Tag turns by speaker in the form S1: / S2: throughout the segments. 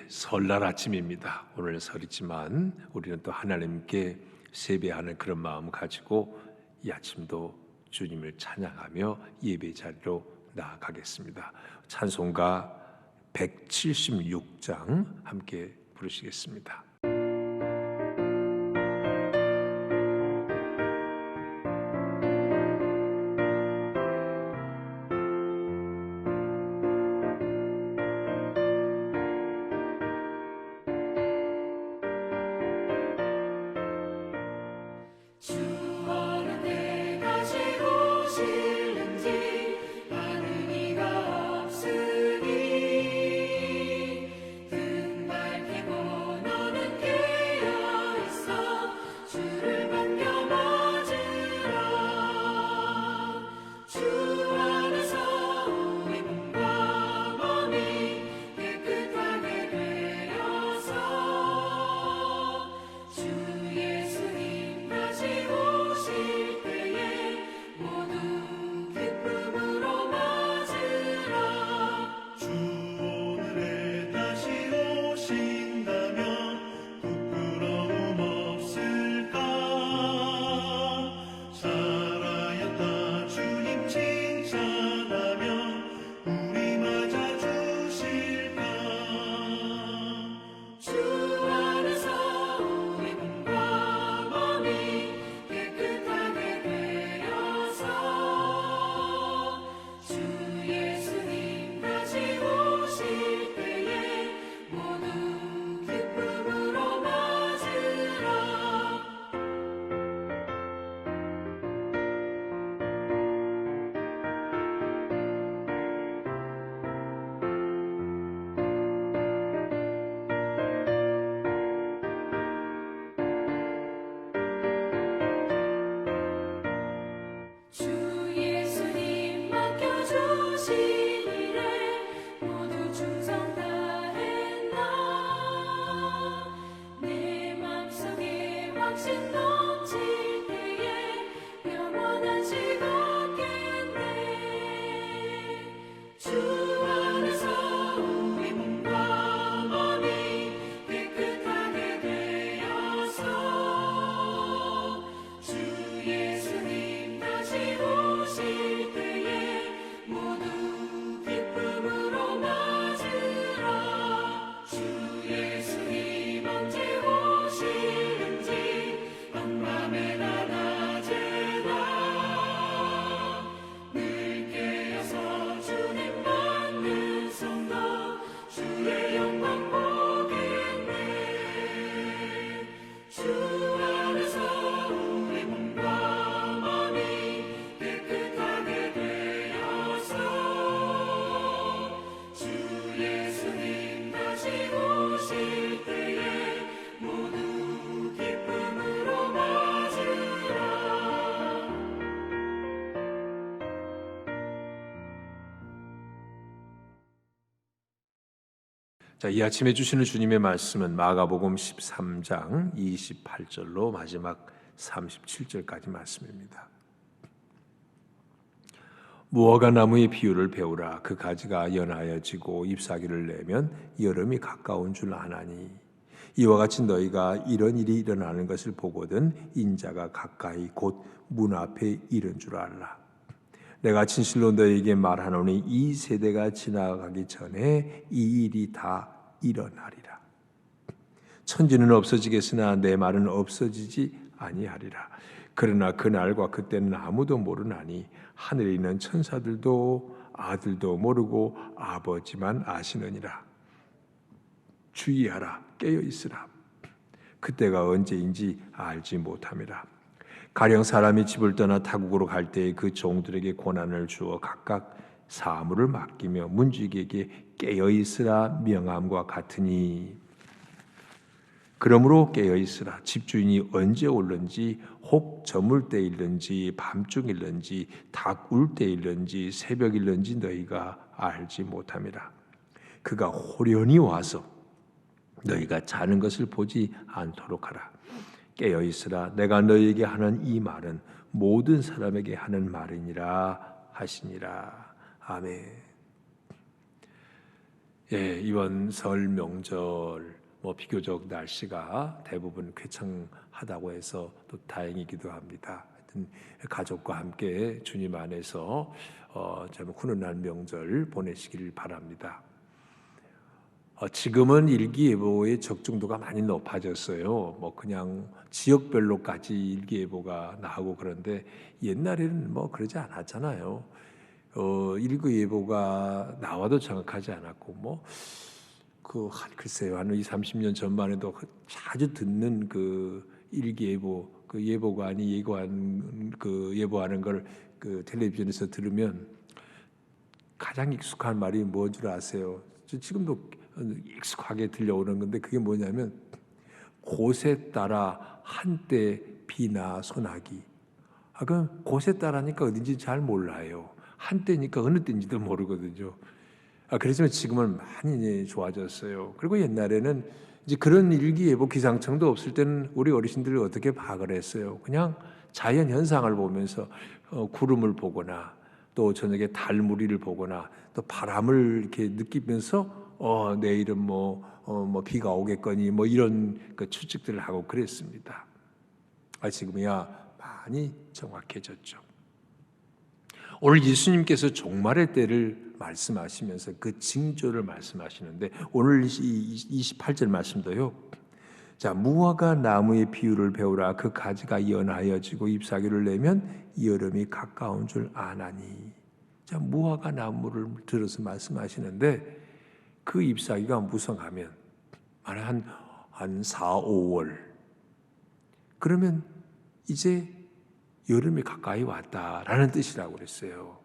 S1: 설날 아침입니다. 오늘 설이지만 우리는 또 하나님께 세배하는 그런 마음 가지고 이 아침도 주님을 찬양하며 예배 자리로 나아가겠습니다. 찬송가 176장 함께 부르시겠습니다. 이 아침에 주시는 주님의 말씀은 마가복음 13장 28절로 마지막 37절까지 말씀입니다. 무화과 나무의 비유를 배우라. 그 가지가 연하여 지고 잎사귀를 내면 여름이 가까운 줄 아나니 이와 같이 너희가 이런 일이 일어나는 것을 보거든 인자가 가까이 곧 문 앞에 이른 줄 알라. 내가 진실로 너희에게 말하노니 이 세대가 지나가기 전에 이 일이 다 일어나리라. 천지는 없어지겠으나 내 말은 없어지지 아니하리라. 그러나 그날과 그때는 아무도 모르나니 하늘에 있는 천사들도 아들도 모르고 아버지만 아시느니라. 주의하라. 깨어 있으라. 그때가 언제인지 알지 못함이라. 가령 사람이 집을 떠나 타국으로 갈 때에 그 종들에게 권한을 주어 각각 사물을 맡기며 문지기에게 깨어 있으라 명함과 같으니 그러므로 깨어 있으라. 집주인이 언제 올는지 혹 저물 때일는지 밤중일는지 닭 울 때일는지 새벽일는지 너희가 알지 못함이라. 그가 호련히 와서 너희가 자는 것을 보지 않도록 하라. 깨어 있으라. 내가 너희에게 하는 이 말은 모든 사람에게 하는 말이니라 하시니라. 아멘. 예, 이번 설 명절 비교적 날씨가 대부분 쾌청하다고 해서 또 다행이기도 합니다. 하여튼 가족과 함께 주님 안에서 좀 훈훈한 명절 보내시길 바랍니다. 지금은 일기예보의 적중도가 많이 높아졌어요. 그냥 지역별로까지 일기예보가 나오고 그런데 옛날에는 그러지 않았잖아요. 일기예보가 나와도 정확하지 않았고 글쎄요, 한 20, 30년 전만 해도 자주 듣는 그 일기예보, 그 예보관이 예보하는 걸 그 텔레비전에서 들으면 가장 익숙한 말이 뭔 줄 아세요? 지금도 익숙하게 들려오는 건데 그게 뭐냐면 곳에 따라 한때 비나 소나기. 그럼 곳에 따라니까 어딘지 잘 몰라요. 한때니까 어느 때인지도 모르거든요. 그렇지만 지금은 많이 좋아졌어요. 그리고 옛날에는 이제 그런 일기예보 기상청도 없을 때는 우리 어르신들이 어떻게 파악을 했어요? 그냥 자연 현상을 보면서 구름을 보거나 또 저녁에 달무리를 보거나 또 바람을 이렇게 느끼면서 내일은 비가 오겠거니 이런 그 추측들을 하고 그랬습니다. 지금이야 많이 정확해졌죠. 오늘 예수님께서 종말의 때를 말씀하시면서 그 징조를 말씀하시는데 오늘 28절 말씀도요. 자, 무화과 나무의 비유를 배우라. 그 가지가 연하여지고 잎사귀를 내면 여름이 가까운 줄 아나니. 자, 무화과 나무를 들어서 말씀하시는데 그 잎사귀가 무성하면 한 4, 5월 그러면 이제 여름이 가까이 왔다라는 뜻이라고 그랬어요.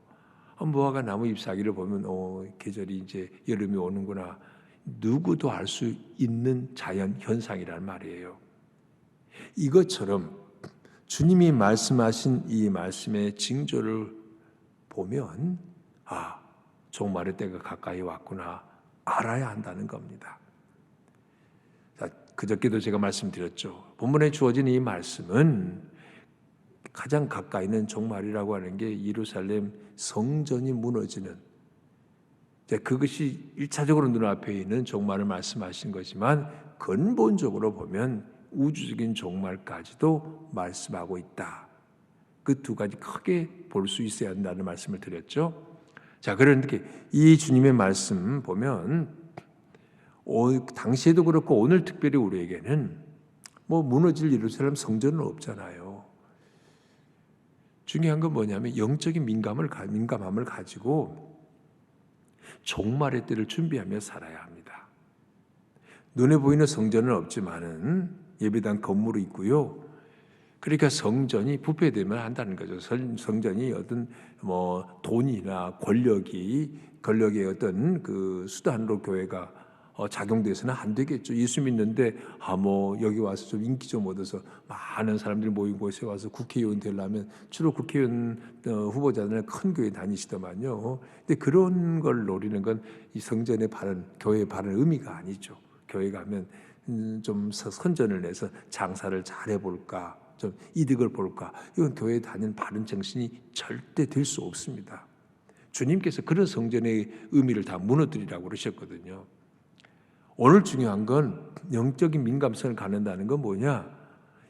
S1: 무화과 나무 잎사귀를 보면 계절이 이제 여름이 오는구나. 누구도 알 수 있는 자연 현상이란 말이에요. 이것처럼 주님이 말씀하신 이 말씀의 징조를 보면 종말의 때가 가까이 왔구나 알아야 한다는 겁니다. 자, 그저께도 제가 말씀드렸죠. 본문에 주어진 이 말씀은 가장 가까이 있는 종말이라고 하는 게 예루살렘 성전이 무너지는 그것이 1차적으로 눈앞에 있는 종말을 말씀하신 거지만 근본적으로 보면 우주적인 종말까지도 말씀하고 있다. 그 두 가지 크게 볼 수 있어야 한다는 말씀을 드렸죠. 자, 그런데 이 주님의 말씀 보면 당시에도 그렇고 오늘 특별히 우리에게는 무너질 예루살렘 성전은 없잖아요. 중요한 건 뭐냐면 영적인 민감함을 가지고 종말의 때를 준비하며 살아야 합니다. 눈에 보이는 성전은 없지만은 예배당 건물이 있고요. 그러니까 성전이 부패되면 한다는 거죠. 성전이 어떤 돈이나 권력의 어떤 그 수단으로 교회가 작용돼서는 안 되겠죠. 예수 믿는데 여기 와서 좀 인기 좀 얻어서 많은 사람들이 모인 곳에 와서 국회의원 되려면 주로 국회의원 후보자들은 큰 교회 다니시더만요. 근데 그런 걸 노리는 건 이 성전의 교회의 바른 의미가 아니죠. 교회 가면 좀 선전을 내서 장사를 잘해볼까, 좀 이득을 볼까. 이건 교회에 다니는 바른 정신이 절대 될 수 없습니다. 주님께서 그런 성전의 의미를 다 무너뜨리라고 그러셨거든요. 오늘 중요한 건 영적인 민감성을 갖는다는 건 뭐냐?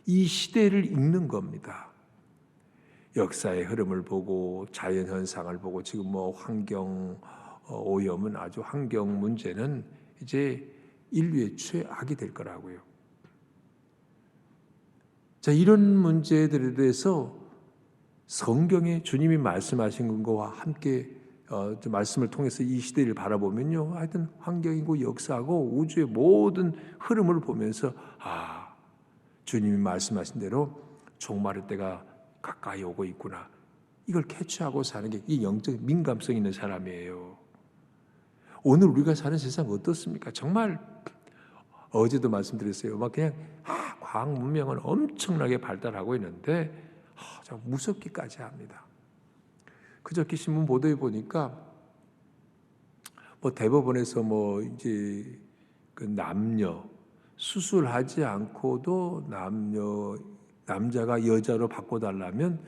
S1: 이 시대를 읽는 겁니다. 역사의 흐름을 보고 자연 현상을 보고 지금 환경 오염은 아주 환경 문제는 이제 인류의 최악이 될 거라고요. 자, 이런 문제들에 대해서 성경에 주님이 말씀하신 것과 함께 말씀을 통해서 이 시대를 바라보면요, 하여튼 환경이고 역사고 우주의 모든 흐름을 보면서 주님이 말씀하신 대로 종말의 때가 가까이 오고 있구나. 이걸 캐치하고 사는 게 이 영적 민감성 있는 사람이에요. 오늘 우리가 사는 세상 어떻습니까? 정말 어제도 말씀드렸어요. 그냥 과학 문명은 엄청나게 발달하고 있는데 좀 무섭기까지 합니다. 그저께 신문 보도에 보니까 대법원에서 이제 그 남녀 수술하지 않고도 남자가 여자로 바꿔달라면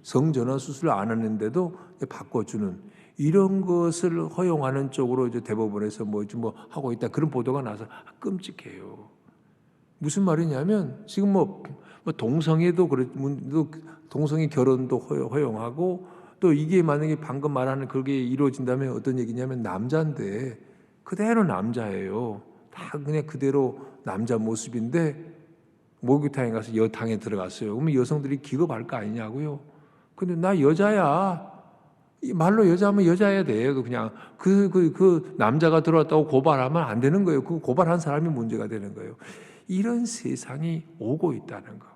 S1: 성전환 수술 안 하는데도 바꿔주는 이런 것을 허용하는 쪽으로 이제 대법원에서 뭐 하고 있다 그런 보도가 나서 끔찍해요. 무슨 말이냐면 지금 뭐 동성애도 동성애 결혼도 허용하고 또 이게 만약에 방금 말하는 그게 이루어진다면 어떤 얘기냐면 남자인데 그대로 남자예요. 다 그냥 그대로 남자 모습인데 목욕탕에 가서 여탕에 들어갔어요. 그러면 여성들이 기겁할 거 아니냐고요. 근데 나 여자야. 이 말로 여자하면 여자야 돼요. 그냥 그 남자가 들어왔다고 고발하면 안 되는 거예요. 그 고발한 사람이 문제가 되는 거예요. 이런 세상이 오고 있다는 거.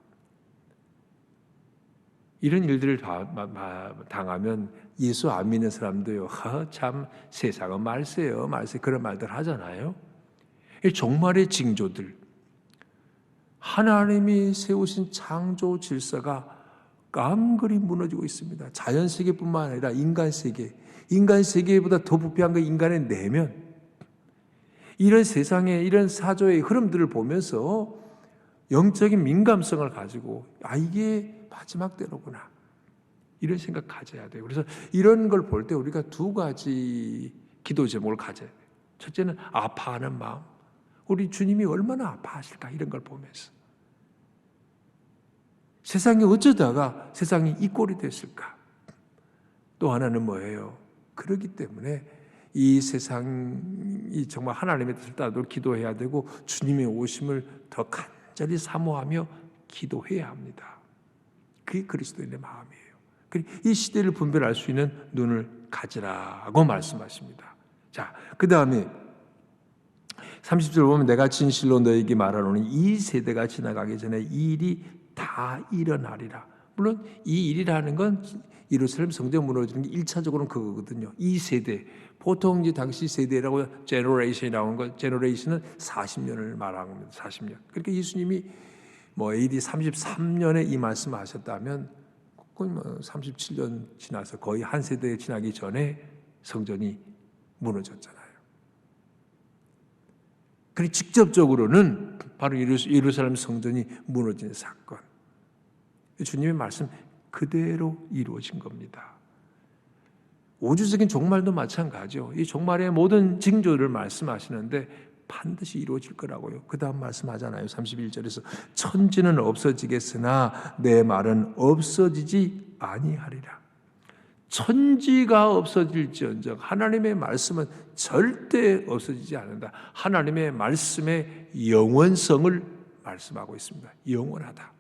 S1: 이런 일들을 당하면 예수 안 믿는 사람도요. 참 세상은 말세요. 말세 그런 말들 하잖아요. 이 종말의 징조들. 하나님이 세우신 창조 질서가 깡그리 무너지고 있습니다. 자연 세계뿐만 아니라 인간 세계보다 더 부패한 거 인간의 내면. 이런 세상의 이런 사조의 흐름들을 보면서 영적인 민감성을 가지고 이게 마지막 때로구나 이런 생각 가져야 돼요. 그래서 이런 걸 볼 때 우리가 두 가지 기도 제목을 가져야 돼요. 첫째는 아파하는 마음. 우리 주님이 얼마나 아파하실까 이런 걸 보면서 세상이 어쩌다가 세상이 이 꼴이 됐을까. 또 하나는 뭐예요? 그렇기 때문에 이 세상이 정말 하나님의 뜻을 따르도록 기도해야 되고 주님의 오심을 더 간절히 사모하며 기도해야 합니다. 그게 그리스도인의 마음이에요. 이 시대를 분별할 수 있는 눈을 가지라고 말씀하십니다. 자, 그 다음에 30절 보면 내가 진실로 너에게 말하노니 이 세대가 지나가기 전에 이 일이 다 일어나리라. 물론 이 일이라는 건 예루살렘 성전 무너지는 게 1차적으로는 그거거든요. 이 세대. 보통 이제 당시 세대라고 제너레이션이 나온 거, 제너레이션은 40년을 말하는 겁니다. 40년. 그러니까 예수님이 뭐 AD 33년에 이 말씀을 하셨다면 거의 뭐 37년 지나서 거의 한 세대 지나기 전에 성전이 무너졌잖아요. 그리고 직접적으로는 바로 예루살렘 성전이 무너진 사건. 주님의 말씀 그대로 이루어진 겁니다. 우주적인 종말도 마찬가지죠. 이 종말의 모든 징조를 말씀하시는데 반드시 이루어질 거라고요. 그 다음 말씀하잖아요. 31절에서 천지는 없어지겠으나 내 말은 없어지지 아니하리라. 천지가 없어질지언정 하나님의 말씀은 절대 없어지지 않는다. 하나님의 말씀의 영원성을 말씀하고 있습니다. 영원하다.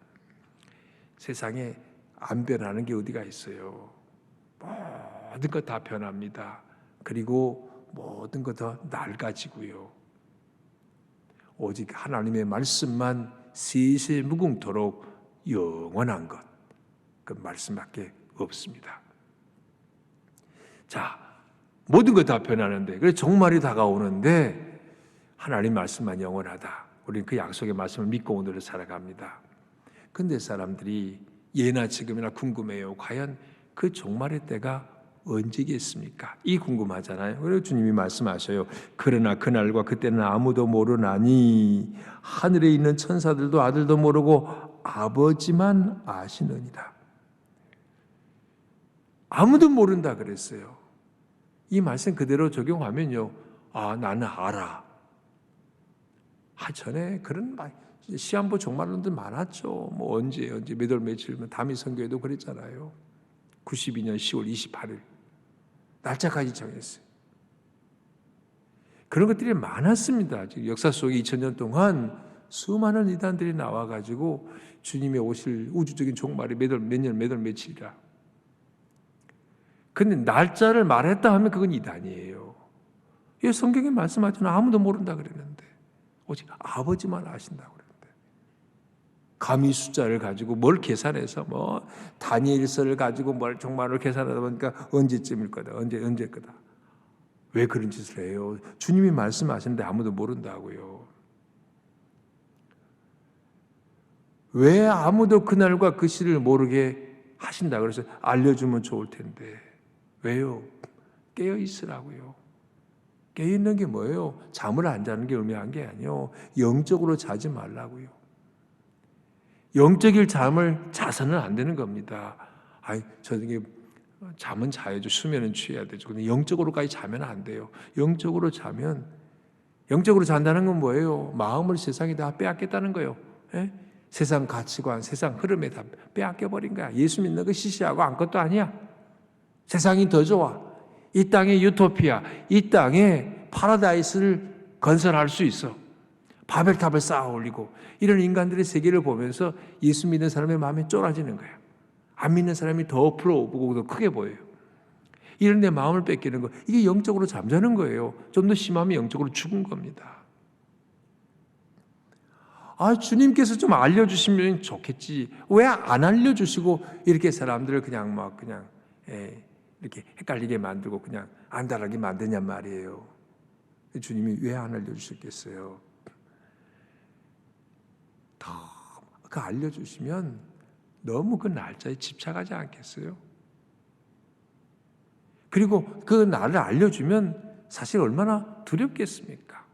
S1: 세상에 안 변하는 게 어디가 있어요. 모든 것 다 변합니다. 그리고 모든 것 다 낡아지고요. 오직 하나님의 말씀만 세세 무궁토록 영원한 것, 그 말씀밖에 없습니다. 자, 모든 것 다 변하는데, 그래서 종말이 다가오는데 하나님 말씀만 영원하다. 우리는 그 약속의 말씀을 믿고 오늘을 살아갑니다. 근데 사람들이 예나 지금이나 궁금해요. 과연 그 종말의 때가 언제겠습니까? 이 궁금하잖아요. 그래서 주님이 말씀하셔요. 그러나 그날과 그때는 아무도 모르나니 하늘에 있는 천사들도 아들도 모르고 아버지만 아시느니라. 아무도 모른다 그랬어요. 이 말씀 그대로 적용하면요. 나는 알아. 전에 그런 시한부 종말론들 많았죠. 뭐 언제 몇 월 며칠이면 다미 선교에도 그랬잖아요. 92년 10월 28일 날짜까지 정했어요. 그런 것들이 많았습니다. 역사 속에 2000년 동안 수많은 이단들이 나와가지고 주님의 오실 우주적인 종말이 몇 년 며칠이라. 근데 날짜를 말했다 하면 그건 이단이에요. 이 성경에 말씀하잖아요. 아무도 모른다 그랬는데 오직 아버지만 아신다고 그랬는데 감히 숫자를 가지고 뭘 계산해서 뭐 다니엘서를 가지고 뭘 종말을 계산하다 보니까 언제쯤일 거다. 언제일 거다. 왜 그런 짓을 해요? 주님이 말씀하시는데 아무도 모른다고요. 왜 아무도 그날과 그 시를 모르게 하신다 그래서 알려주면 좋을 텐데 왜요? 깨어 있으라고요. 깨어 있는 게 뭐예요? 잠을 안 자는 게 의미한 게 아니에요. 영적으로 자지 말라고요. 영적인 잠을 자서는 안 되는 겁니다. 저게 잠은 자야죠. 수면은 취해야 되죠. 근데 영적으로까지 자면 안 돼요. 영적으로 잔다는 건 뭐예요? 마음을 세상에 다 빼앗겠다는 거예요. 예? 세상 가치관, 세상 흐름에 다 빼앗겨버린 거야. 예수 믿는 거 시시하고 아무것도 아니야. 세상이 더 좋아. 이 땅의 유토피아, 이 땅에 파라다이스를 건설할 수 있어. 바벨탑을 쌓아 올리고 이런 인간들의 세계를 보면서 예수 믿는 사람의 마음이 쫄아지는 거야. 안 믿는 사람이 더 부러워보고 더 크게 보여요. 이런 데 마음을 뺏기는 거, 이게 영적으로 잠자는 거예요. 좀 더 심하면 영적으로 죽은 겁니다. 주님께서 좀 알려주시면 좋겠지. 왜 안 알려주시고 이렇게 사람들을 그냥 이렇게 헷갈리게 만들고 그냥 안달하게 만드냔 말이에요. 주님이 왜 안 알려주셨겠어요? 그 알려주시면 너무 그 날짜에 집착하지 않겠어요? 그리고 그 날을 알려주면 사실 얼마나 두렵겠습니까?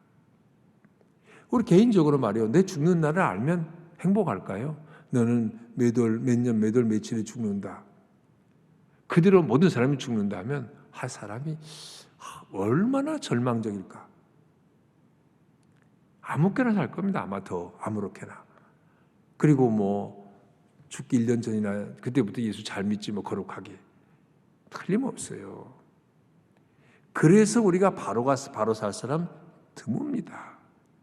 S1: 우리 개인적으로 말이에요. 내 죽는 날을 알면 행복할까요? 너는 몇 년, 몇 월, 며칠에 죽는다. 그대로 모든 사람이 죽는다면 할 사람이 얼마나 절망적일까? 아무렇게나 살 겁니다. 아마 더 아무렇게나. 그리고 죽기 1년 전이나 그때부터 예수 잘 믿지 거룩하게. 틀림없어요. 그래서 우리가 바로 가서 바로 살 사람 드뭅니다.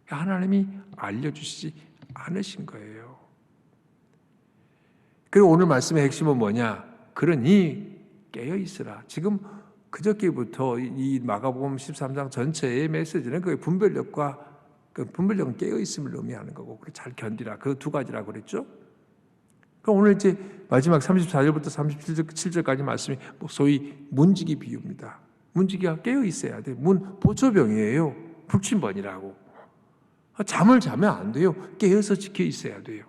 S1: 하나님이 알려주시지 않으신 거예요. 그리고 오늘 말씀의 핵심은 뭐냐? 그러니 깨어있으라. 지금 그저께부터 이 마가복음 13장 전체의 메시지는 그 분별력과 그 분별력은 깨어있음을 의미하는 거고, 잘 견디라. 그 두 가지라고 그랬죠. 그럼 오늘 이제 마지막 34절부터 37절까지 말씀이 소위 문지기 비유입니다. 문지기가 깨어있어야 돼. 보초병이에요. 불침번이라고. 잠을 자면 안 돼요. 깨어서 지켜 있어야 돼요.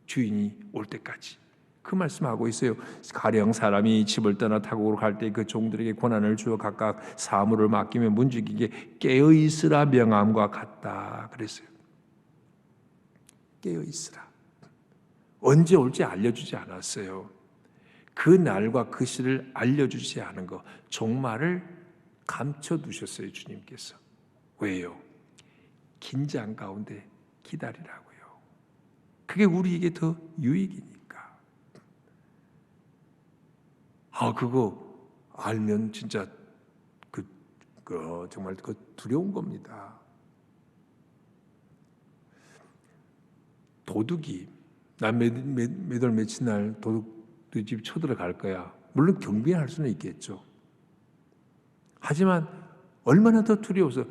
S1: 주인이 올 때까지. 그 말씀하고 있어요. 가령 사람이 집을 떠나 타국으로 갈 때 그 종들에게 권한을 주어 각각 사물을 맡기면 문지기에게 깨어있으라 명함과 같다 그랬어요. 깨어있으라. 언제 올지 알려주지 않았어요. 그 날과 그 시를 알려주지 않은 거, 종말을 감춰두셨어요. 주님께서. 왜요? 긴장 가운데 기다리라고요. 그게 우리에게 더 유익이니까. 그거 알면 진짜 정말 두려운 겁니다. 도둑이 난 몇 월 며칠 날 도둑 집 쳐들어갈 거야. 물론 경비할 수는 있겠죠. 하지만 얼마나 더 두려워서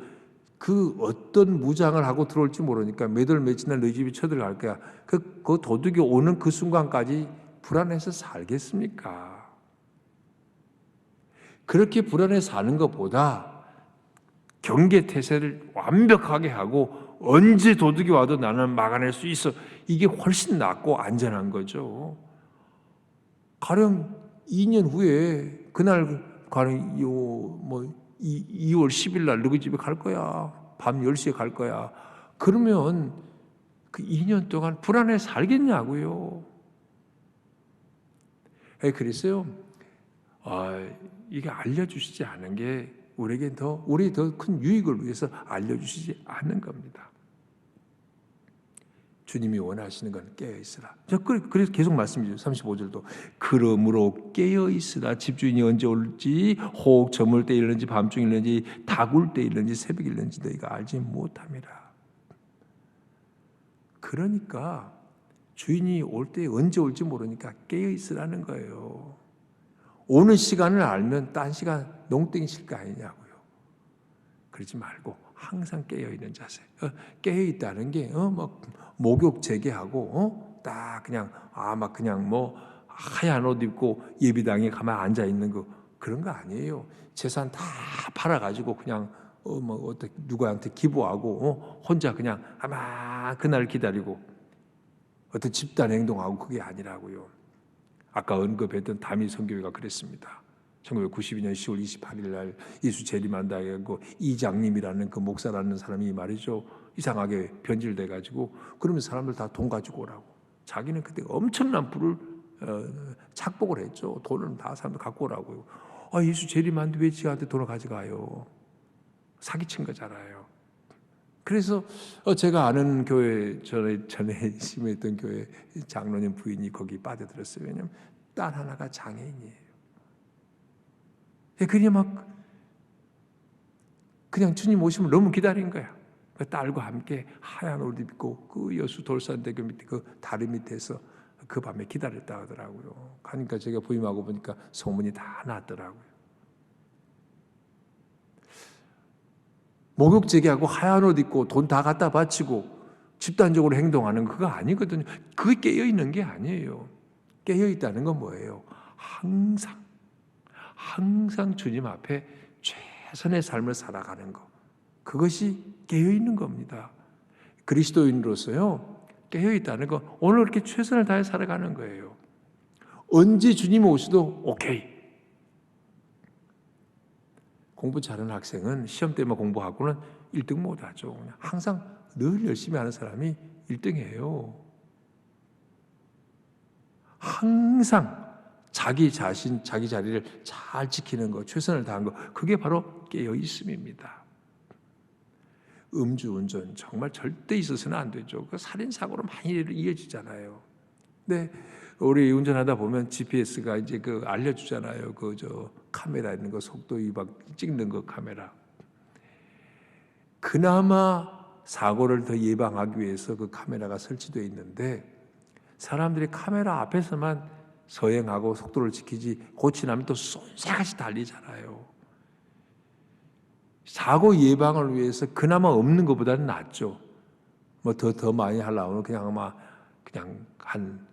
S1: 그 어떤 무장을 하고 들어올지 모르니까 몇 월 며칠 날 너희 집에 쳐들어갈 거야. 그 도둑이 오는 그 순간까지 불안해서 살겠습니까? 그렇게 불안해 사는 것보다 경계태세를 완벽하게 하고 언제 도둑이 와도 나는 막아낼 수 있어. 이게 훨씬 낫고 안전한 거죠. 가령 2년 후에 그날 가령 2월 10일 날 너희 집에 갈 거야. 밤 10시에 갈 거야. 그러면 그 2년 동안 불안해 살겠냐고요. 그랬어요. 이게 알려주시지 않은 게 우리에게 더 큰 유익을 위해서 알려주시지 않는 겁니다. 주님이 원하시는 건 깨어있으라. 그래서 계속 말씀이죠. 35절도 그러므로 깨어있으라. 집주인이 언제 올지 혹 저물 때 일는지 밤중에 일는지 다굴 때 일는지 새벽에 일는지 너희가 알지 못함이라. 그러니까 주인이 올 때 언제 올지 모르니까 깨어있으라는 거예요. 오는 시간을 알면 딴 시간 농땡이 칠 거 아니냐고요. 그러지 말고 항상 깨어있는 자세. 깨어있다는 게 목욕 재개하고 딱 그냥 하얀 옷 입고 예비당에 가만 앉아 있는 거 그런 거 아니에요. 재산 다 팔아가지고 그냥 누구한테 기부하고 혼자 그냥 아마 그날 기다리고 어떤 집단 행동하고 그게 아니라고요. 아까 언급했던 다미 선교회가 그랬습니다. 1992년 10월 28일 날 예수 재림한다고 이장님이라는 그 목사라는 사람이 말이죠. 이상하게 변질돼가지고 그러면 사람들 다 돈 가지고 오라고. 자기는 그때 엄청난 부를 착복을 했죠. 돈을 다 사람들 갖고 오라고요. 예수 재림하는데 왜 지한테 돈을 가져가요? 사기친 거잖아요. 그래서 제가 아는 교회 전에 심했던 교회 장로님 부인이 거기 빠져들었어요. 왜냐하면 딸 하나가 장애인이에요. 그냥 주님 오시면 너무 기다린 거야. 그 딸과 함께 하얀 옷 입고 그 여수 돌산대교 밑에 그 다리 밑에서 그 밤에 기다렸다 하더라고요. 가니까 제가 부임하고 보니까 소문이 다 났더라고요. 목욕 제기하고 하얀 옷 입고 돈 다 갖다 바치고 집단적으로 행동하는 그거 아니거든요. 그게 깨어 있는 게 아니에요. 깨어 있다는 건 뭐예요? 항상 주님 앞에 최선의 삶을 살아가는 것. 그것이 깨어 있는 겁니다. 그리스도인으로서요, 깨어 있다는 건 오늘 이렇게 최선을 다해 살아가는 거예요. 언제 주님 오셔도 오케이. 공부 잘하는 학생은 시험 때만 공부하고는 1등 못하죠. 그냥 항상 늘 열심히 하는 사람이 1등이에요. 항상 자기 자리를 잘 지키는 것, 최선을 다한 것, 그게 바로 깨어 있음입니다. 음주운전 정말 절대 있어서는 안 되죠. 그 살인사고로 많이 이어지잖아요. 근데 우리 운전하다 보면 GPS가 이제 그 알려주잖아요. 카메라 있는 거 속도 위반 찍는 거 카메라. 그나마 사고를 더 예방하기 위해서 그 카메라가 설치되어 있는데 사람들이 카메라 앞에서만 서행하고 속도를 지키지 고치나면 또 쏜살같이 달리잖아요. 사고 예방을 위해서 그나마 없는 것보다는 낫죠. 더 많이 하려면 그냥 한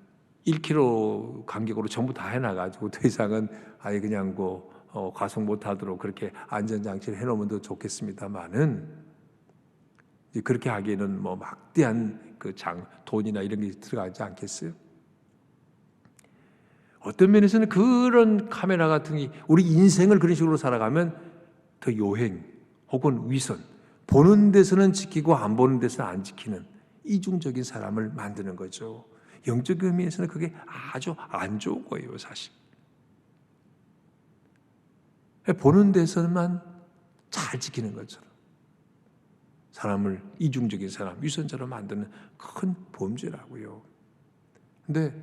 S1: 1km 간격으로 전부 다 해놔가지고 더 이상은 아예 그냥 과속 못하도록 그렇게 안전장치를 해놓으면 더 좋겠습니다만은 그렇게 하기에는 막대한 돈이나 이런 게 들어가지 않겠어요? 어떤 면에서는 그런 카메라 같은 게 우리 인생을 그런 식으로 살아가면 더 요행 혹은 위선, 보는 데서는 지키고 안 보는 데서는 안 지키는 이중적인 사람을 만드는 거죠. 영적 의미에서는 그게 아주 안 좋은 거예요, 사실. 보는 데서만 잘 지키는 것처럼 사람을 이중적인 사람, 위선자로 만드는 큰 범죄라고요. 근데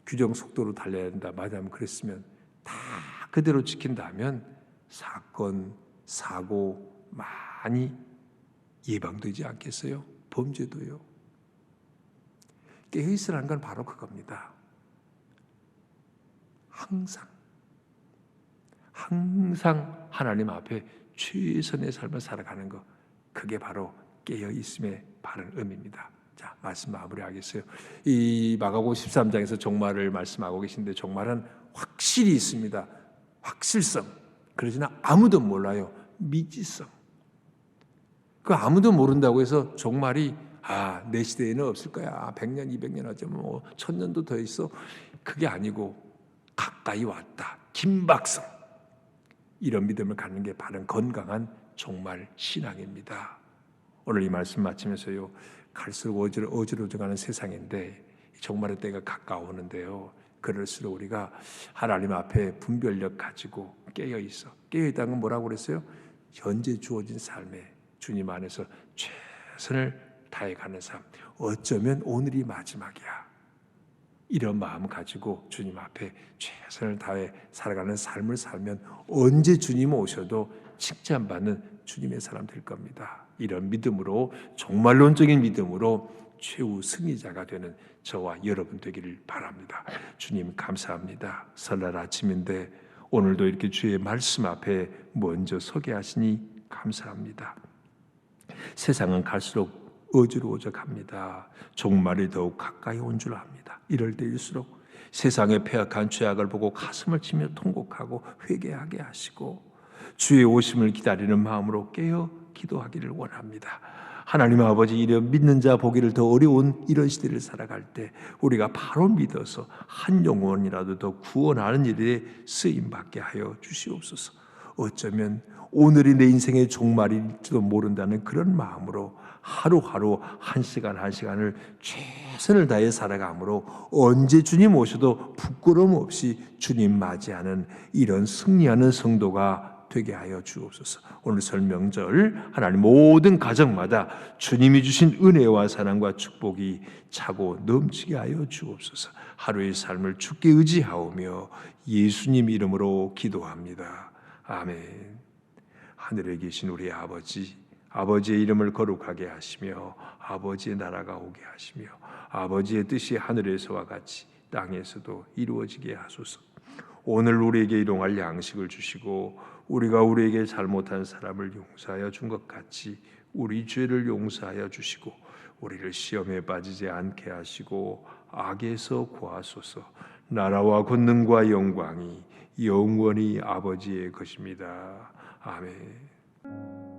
S1: 규정 속도로 달려야 된다. 맞으면 그랬으면 다 그대로 지킨다면 사건, 사고 많이 예방되지 않겠어요? 범죄도요. 깨어있으라는 건 바로 그겁니다. 항상 하나님 앞에 최선의 삶을 살아가는 것, 그게 바로 깨어있음의 바른 의미입니다. 자, 말씀 마무리하겠어요. 이 마가복음 13장에서 종말을 말씀하고 계신데 종말은 확실히 있습니다. 확실성. 그러지나 아무도 몰라요. 미지성. 그 아무도 모른다고 해서 종말이 내 시대에는 없을 거야. 100년, 200년 어쩌면 1000년도 더 있어. 그게 아니고 가까이 왔다. 김박성. 이런 믿음을 갖는 게 바른 건강한 종말 신앙입니다. 오늘 이 말씀 마치면서요. 갈수록 어지러워져가는 세상인데 종말의 때가 가까워오는데요. 그럴수록 우리가 하나님 앞에 분별력 가지고 깨어있어. 깨어있다는 건 뭐라고 그랬어요? 현재 주어진 삶에 주님 안에서 최선을 다해가는 삶. 어쩌면 오늘이 마지막이야. 이런 마음 가지고 주님 앞에 최선을 다해 살아가는 삶을 살면 언제 주님 오셔도 칭찬받는 주님의 사람 될 겁니다. 이런 믿음으로, 종말론적인 믿음으로 최후 승리자가 되는 저와 여러분 되기를 바랍니다. 주님 감사합니다. 설날 아침인데 오늘도 이렇게 주의 말씀 앞에 먼저 서게 하시니 감사합니다. 세상은 갈수록 어지러워져 갑니다. 종말이 더욱 가까이 온 줄 압니다. 이럴 때일수록 세상의 폐악한 죄악을 보고 가슴을 치며 통곡하고 회개하게 하시고 주의 오심을 기다리는 마음으로 깨어 기도하기를 원합니다. 하나님 아버지, 이런 믿는 자 보기를 더 어려운 이런 시대를 살아갈 때 우리가 바로 믿어서 한 영혼이라도 더 구원하는 일에 쓰임받게 하여 주시옵소서. 어쩌면 오늘이 내 인생의 종말일지도 모른다는 그런 마음으로 하루하루 한 시간 한 시간을 최선을 다해 살아가므로 언제 주님 오셔도 부끄러움 없이 주님 맞이하는 이런 승리하는 성도가 되게 하여 주옵소서. 오늘 설 명절 하나님 모든 가정마다 주님이 주신 은혜와 사랑과 축복이 차고 넘치게 하여 주옵소서. 하루의 삶을 주께 의지하오며 예수님 이름으로 기도합니다. 아멘. 하늘에 계신 우리 아버지, 아버지의 이름을 거룩하게 하시며 아버지의 나라가 오게 하시며 아버지의 뜻이 하늘에서와 같이 땅에서도 이루어지게 하소서. 오늘 우리에게 일용할 양식을 주시고 우리가 우리에게 잘못한 사람을 용서하여 준 것 같이 우리 죄를 용서하여 주시고 우리를 시험에 빠지지 않게 하시고 악에서 구하소서. 나라와 권능과 영광이 영원히 아버지의 것입니다. 아멘.